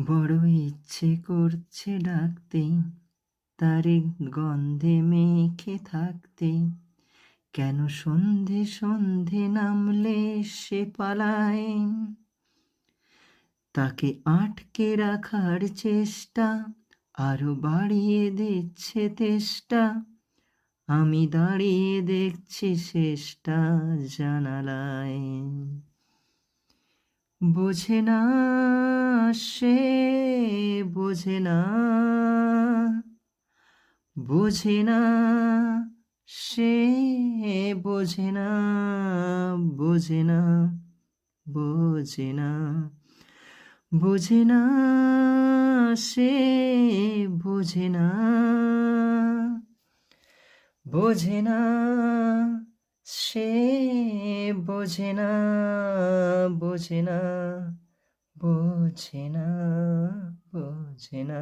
বড় ইচ্ছে করছে ডাকতে, তারে গন্ধে মেখে থাকতে। কেন সন্ধে সন্ধে নামলে সে পালায়? তাকে আটকে রাখার চেষ্টা আরো বাড়িয়ে দিচ্ছে তেষ্টা। আমি দাঁড়িয়ে দেখছি শেষটা জানালায়। বোঝে না সে, বোঝে না, বোঝে না সে, বোঝে না, বোঝে না, বোঝে না, বোঝে না সে, বোঝে না, বোঝে না সে, বোঝে না, বোঝে না, বোঝে না, বোঝে না।